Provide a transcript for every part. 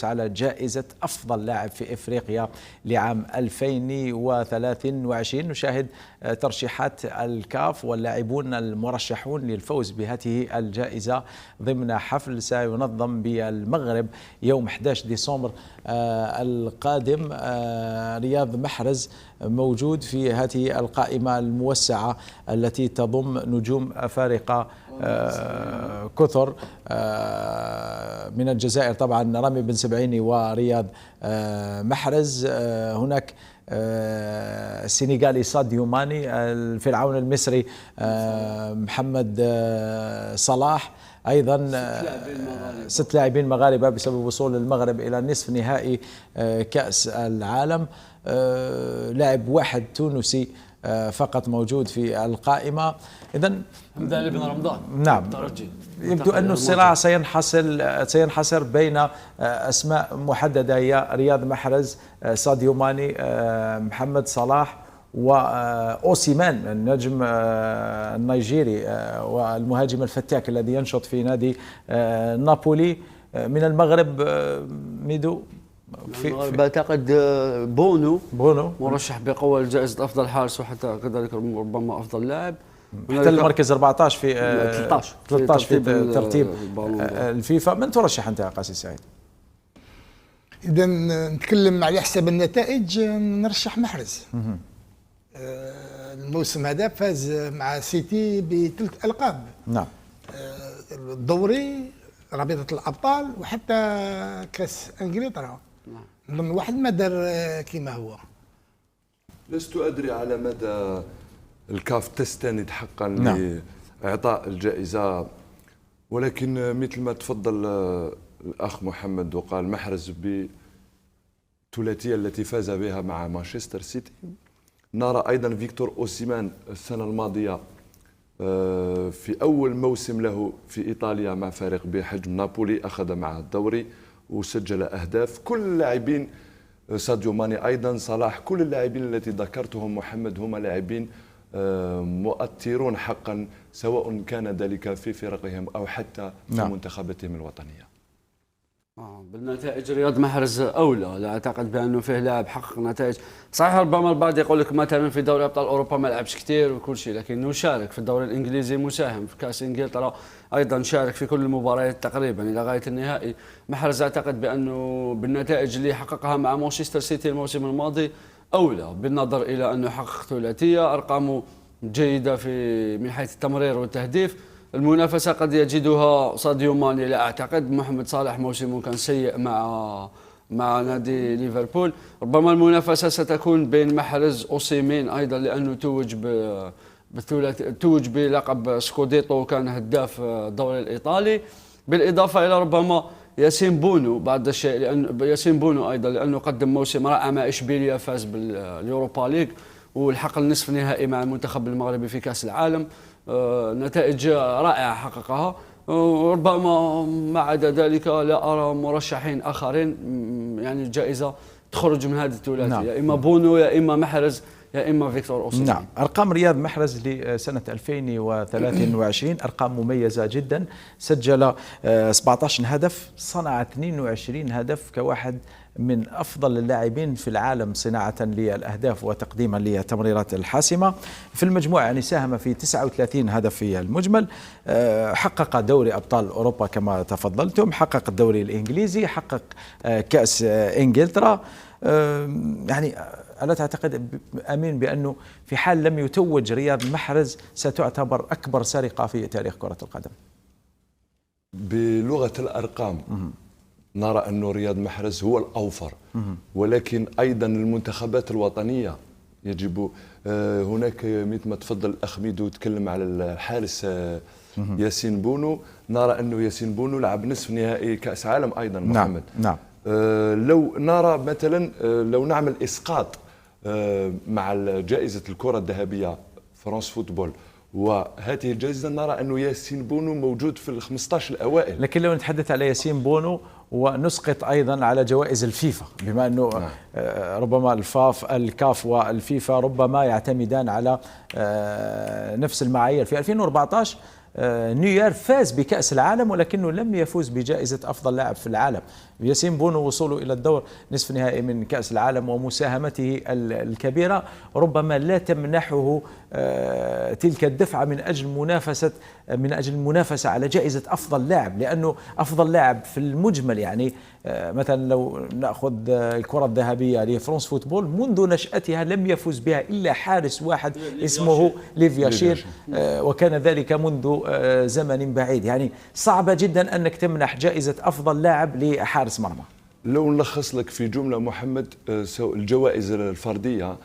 على جائزة أفضل لاعب في إفريقيا لعام 2023. نشاهد ترشيحات الكاف واللاعبون المرشحون للفوز بهذه الجائزة ضمن حفل سينظم بالمغرب يوم 11 ديسمبر القادم. رياض محرز موجود في هذه القائمة الموسعة التي تضم نجوم أفارقة كثر من الجزائر، طبعا رامي بن سبعيني ورياض محرز. هناك السنغالي ساديو ماني، الفرعون المصري محمد صلاح، أيضا 6 لاعبين مغاربة بسبب وصول المغرب إلى نصف نهائي كأس العالم. لاعب واحد تونسي فقط موجود في القائمة. إذن حمدان بن رمضان نعم، يبدو أن الصراع سينحصر بين أسماء محددة هي رياض محرز، ساديو ماني، محمد صلاح، وأوسيمان النجم النيجيري والمهاجم الفتاك الذي ينشط في نادي نابولي. من المغرب ميدو بعتقد بونو مرشح بقوة لجائزة أفضل حارس وحتى كذلك ربما أفضل لاعب، حتى المركز 14 في 13 في ترتيب الفيفا. من ترشح أنت يا قاسي سعيد؟ إذا نتكلم على حسب النتائج نرشح محرز. الموسم هذا فاز مع سيتي ب3 ألقاب. نعم، الدوري، رابطة الأبطال، وحتى كأس إنجلترا. من واحد ما دار كما هو. لست أدري على مدى الكاف تستند حقا لإعطاء الجائزة، ولكن مثل ما تفضل الأخ محمد وقال محرز بالثلاثية التي فاز بها مع مانشستر سيتي. نرى أيضا فيكتور أوسيمان السنة الماضية في أول موسم له في إيطاليا مع فريق بحجم نابولي أخذ معه الدوري وسجل أهداف. كل اللاعبين، ساديو ماني أيضا، صلاح، كل اللاعبين التي ذكرتهم محمد هم لاعبين مؤثرون حقا، سواء كان ذلك في فرقهم أو حتى في منتخباتهم الوطنية. بالنتائج رياض محرز أولى، لا أعتقد بأنه فيه لاعب حقق نتائج. صحيح ربما البعض يقول لك مثلا في دوري أبطال أوروبا ما لعبش كثير وكل شيء، لكنه شارك في الدوري الإنجليزي، مساهم في كأس إنجلترا، أيضا شارك في كل المباريات تقريبا إلى غاية النهائي. محرز أعتقد بأنه بالنتائج اللي حققها مع مانشستر سيتي الموسم الماضي أولى، بالنظر إلى أنه حقق ثلاثية، أرقامه جيدة في من حيث التمرير والتهديف. المنافسة قد يجدها ساديو ماني، لا أعتقد. محمد صلاح موسمه كان سيء مع نادي ليفربول. ربما المنافسة ستكون بين محرز أوسيمين أيضا، لأنه توج بلقب سكوديتو وكان هداف الدوري الإيطالي، بالإضافة إلى ربما ياسين بونو بعد الشيء، لأن ياسين بونو أيضا لأنه قدم موسم رائع مع إشبيليا، فاز باليوروبا ليج والحق النصف النهائي مع المنتخب المغربي في كأس العالم. نتائج رائعة حققها. ربما ما عدا ذلك لا أرى مرشحين آخرين، يعني الجائزة تخرج من هذه الثلاثية. يا إما بونو، يا إما محرز، يا إما فيكتور أوسيمين. نعم، أرقام رياض محرز لسنة 2023 أرقام مميزة جدا. سجل 17 هدف، صنع 22 هدف، كواحد من أفضل اللاعبين في العالم صناعة للأهداف وتقديما للتمريرات الحاسمة. في المجموع يعني ساهم في 39 هدف في المجمل. حقق دوري أبطال أوروبا كما تفضلتم، حقق الدوري الإنجليزي، حقق كأس إنجلترا. يعني ألا تعتقد أمين بأنه في حال لم يتوج رياض محرز ستعتبر أكبر سرقة في تاريخ كرة القدم؟ بلغة الأرقام نرى أن رياض محرز هو الأوفر، ولكن أيضا المنتخبات الوطنية يجب هناك مثل ما تفضل الأخ ميدو تكلم على الحارس ياسين بونو. نرى أنه ياسين بونو لعب نصف نهائي كأس عالم أيضا محمد. نعم. لو نرى مثلا لو نعمل إسقاط مع جائزة الكرة الذهبية فرانس فوتبول وهذه الجائزة، نرى أنه ياسين بونو موجود في ال15 الأوائل. لكن لو نتحدث على ياسين بونو ونسقط أيضا على جوائز الفيفا، بما أنه ربما الكاف والفيفا ربما يعتمدان على نفس المعايير. في 2014 نيوير فاز بكأس العالم ولكنه لم يفوز بجائزة أفضل لاعب في العالم. ياسين بونو وصوله إلى الدور نصف النهائي من كأس العالم ومساهمته الكبيرة ربما لا تمنحه تلك الدفعة من أجل المنافسة على جائزة أفضل لاعب، لأنه أفضل لاعب في المجمل يعني مثلا لو نأخذ الكرة الذهبية لفرنس فوتبول منذ نشأتها لم يفز بها إلا حارس واحد اسمه ليفيا شير، وكان ذلك منذ زمن بعيد. يعني صعبة جدا أنك تمنح جائزة أفضل لاعب لحارس مرمى. لو نلخص لك في جملة محمد، الجوائز الفردية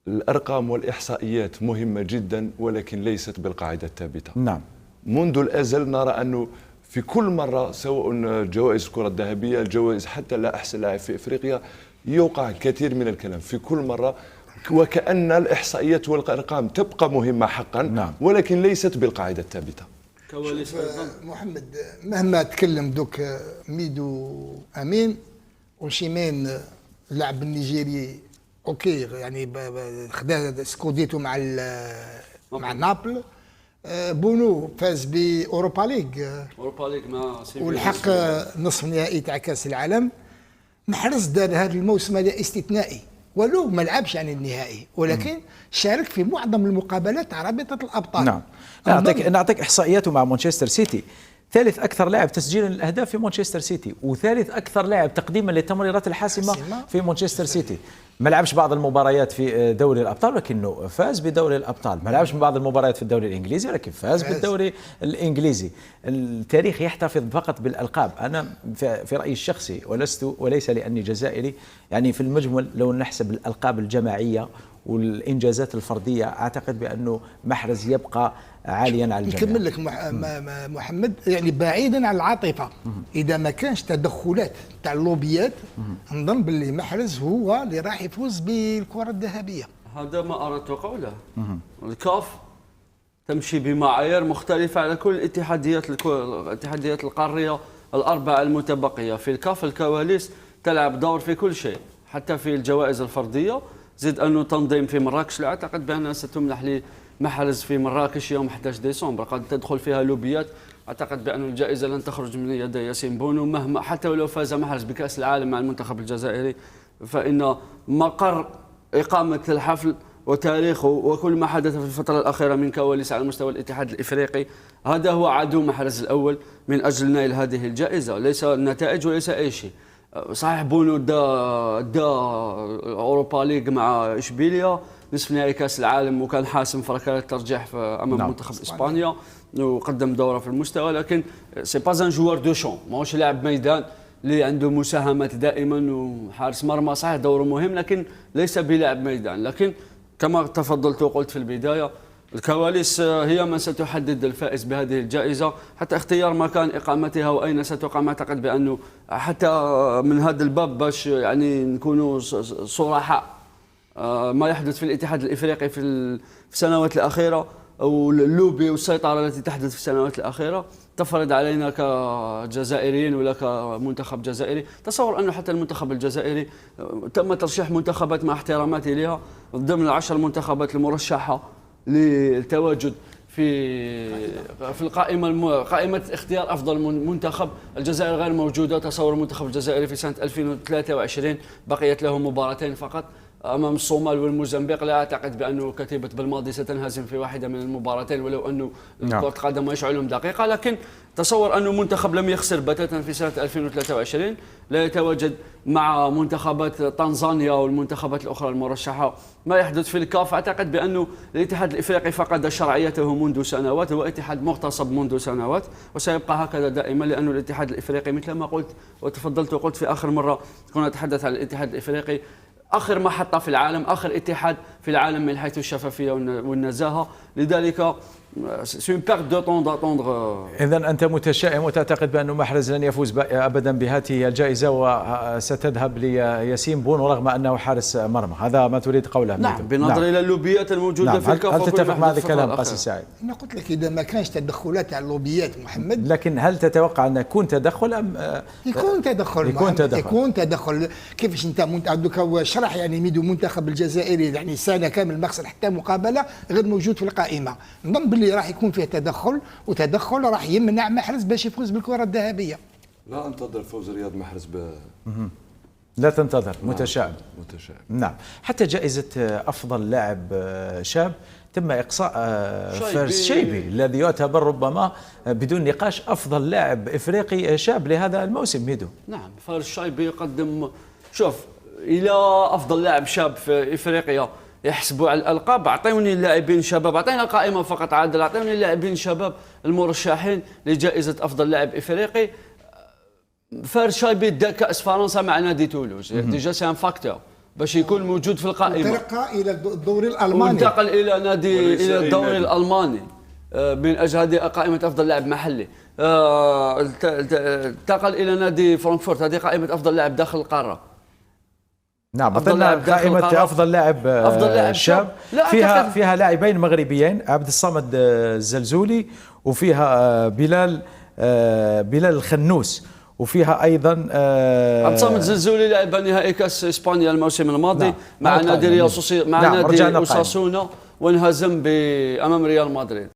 الأرقام والإحصائيات مهمة جدا ولكن ليست بالقاعدة الثابتة. نعم. منذ الأزل نرى أنه في كل مرة سواء جوائز الكرة الذهبية، الجوائز حتى لا أحسن لاعب في إفريقيا، يوقع كثير من الكلام في كل مرة، وكأن الإحصائيات والأرقام تبقى مهمة حقا. نعم. ولكن ليست بالقاعدة الثابتة. كواليس محمد مهما تكلم دوك ميدو أمين وشيمين اللاعب النيجيري اوكي يعني خدا سكوديتو مع نابل، بونو فاز باوروبا ليغ مع والحق نصف نهائي تاع كاس العالم. محرز دار هذا الموسم هذا استثنائي ولو ما لعبش يعني النهائي، ولكن شارك في معظم المقابلات تاع رابطه الابطال. نعم. نعطيك احصائياته مع مانشستر سيتي، ثالث أكثر لاعب تسجيلا للأهداف في مانشستر سيتي، وثالث أكثر لاعب تقديما للتمريرات الحاسمة في مانشستر سيتي. ما لعبش بعض المباريات في دوري الأبطال لكنه فاز بدوري الأبطال، ما لعبش بعض المباريات في الدوري الإنجليزي لكن فاز بالدوري الإنجليزي. التاريخ يحتفظ فقط بالألقاب. أنا في رأيي الشخصي وليس لأني جزائري، يعني في المجمل لو نحسب الألقاب الجماعية والإنجازات الفردية أعتقد بأنه محرز يبقى عاليا على الجميع. نكمل لك محمد، يعني بعيدا عن العاطفة، إذا ما كانش تدخلات تاع اللوبيات نظن باللي محرز هو اللي راح يفوز بالكرة الذهبية. هذا ما أردت قوله. الكاف تمشي بمعايير مختلفة على كل الاتحاديات القارية الأربعة المتبقية. في الكاف الكواليس تلعب دور في كل شيء، حتى في الجوائز الفردية. زد أنه تنظيم في مراكش، لا أعتقد بأنها ستمنح لمحرز في مراكش يوم 11 ديسمبر، قد تدخل فيها لوبيات. أعتقد بأن الجائزة لن تخرج من يد ياسين بونو، مهما حتى ولو فاز محرز بكأس العالم مع المنتخب الجزائري، فإن مقر إقامة الحفل وتاريخه وكل ما حدث في الفترة الأخيرة من كواليس على مستوى الاتحاد الإفريقي، هذا هو عدو محرز الأول من أجل نيل هذه الجائزة، ليس النتائج وليس أي شيء. صحيح بونو دا أوروبا ليغ مع إشبيليا، نصف نهائي كأس العالم، وكان حاسم في ركلات الترجيح أمام منتخب إسبانيا، وقدم دورة في المستوى، لكن سي با ان جوار دو شون، ماهوش لاعب ميدان اللي عنده مساهمات دائما وحارس مرمى. صحيح دوره مهم لكن ليس بلاعب ميدان. لكن كما تفضلت وقلت في البداية، الكواليس هي من ستحدد الفائز بهذه الجائزة. حتى اختيار مكان إقامتها وأين ستقام، أعتقد بأنه حتى من هذا الباب باش يعني نكونوا صراحة، ما يحدث في الاتحاد الإفريقي في السنوات الأخيرة أو اللوبي والسيطرة التي تحدث في السنوات الأخيرة تفرض علينا كجزائريين ولا كمنتخب جزائري. تصور أنه حتى المنتخب الجزائري تم ترشيح منتخبات مع احتراماتي لها ضمن 10 منتخبات المرشحة للتواجد في قائمة اختيار أفضل منتخب. الجزائر غير موجودة. تصور المنتخب الجزائري في سنة 2023 بقيت له مباراتين فقط أمام الصومال والموزمبيق. لا أعتقد بأنه كتيبة بالماضي ستنهزم في واحدة من المباراتين، ولو أنه كرة القدم يشعلهم دقيقة. لكن تصور أنه منتخب لم يخسر بتاتا في سنة 2023 لا يتواجد مع منتخبات تنزانيا والمنتخبات الأخرى المرشحة. ما يحدث في الكاف، أعتقد بأنه الاتحاد الإفريقي فقد شرعيته منذ سنوات، هو اتحاد مغتصب منذ سنوات وسيبقى هكذا دائما، لأن الاتحاد الإفريقي مثل ما قلت وتفضلت وقلت في آخر مرة كنا نتحدث عن الاتحاد الإفريقي، آخر محطة في العالم، آخر اتحاد في العالم من حيث الشفافية والنزاهة. لذلك سي اون بيرت دو طون داتوندر. إذا أنت متشائم وتعتقد بأن محرز لن يفوز أبدا بهذه الجائزة وستذهب لياسين بونو رغم أنه حارس مرمى، هذا ما تريد قوله؟ نعم، بنظر إلى اللوبيات الموجودة في الكاف. هل تتفق مع هذا الكلام قاسي سعيد؟ أنا قلت لك إذا ما كانش تدخلات على اللوبيات محمد، لكن هل تتوقع أن يكون تدخل أم يكون تدخل كيفاش أنت عندك شرح يعني ميدو منتخب الجزائري يعني سنة كامل ما خسر حتى مقابلة غير موجود في القائمة. نظن باللي راح يكون فيه تدخل، وتدخل راح يمنع محرز باش يفوز بالكرة الذهبية. لا انتظر فوز رياض محرز لا تنتظر، متشائم. متشائم. نعم. حتى جائزة أفضل لاعب شاب تم إقصاء فارس شيبي الذي يعتبر ربما بدون نقاش أفضل لاعب إفريقي شاب لهذا الموسم. ميدو. نعم، فارس شيبي يقدم، شوف، إلى أفضل لاعب شاب في إفريقيا يحسبوا على الألقاب، أعطوني اللاعبين شباب، أعطينا قائمة فقط عادل، أعطوني اللاعبين شباب المرشحين لجائزة أفضل لاعب إفريقي. فارس شيبي دا كأس فرنسا مع نادي تولوز، ديجا سي ان فاكتور باش يكون موجود في القائمة. انتقل إلى الدوري الألماني، وانتقل إلى نادي إلى الدوري الألماني من أجل هذه قائمة أفضل لاعب محلي. انتقل إلى نادي فرانكفورت، هذه قائمة أفضل لاعب داخل القارة. نعم، أعطينا قائمة أفضل لاعب شاب فيها لاعبين مغربيين، عبد الصمد الزلزولي، وفيها بلال الخنوس، وفيها ايضا عبد الصمد الزلزولي لعب نهائي كاس اسبانيا الموسم الماضي. نعم. مع نادي ريال، مع نعم. نادي اوساسونا، وانهزم امام ريال مدريد.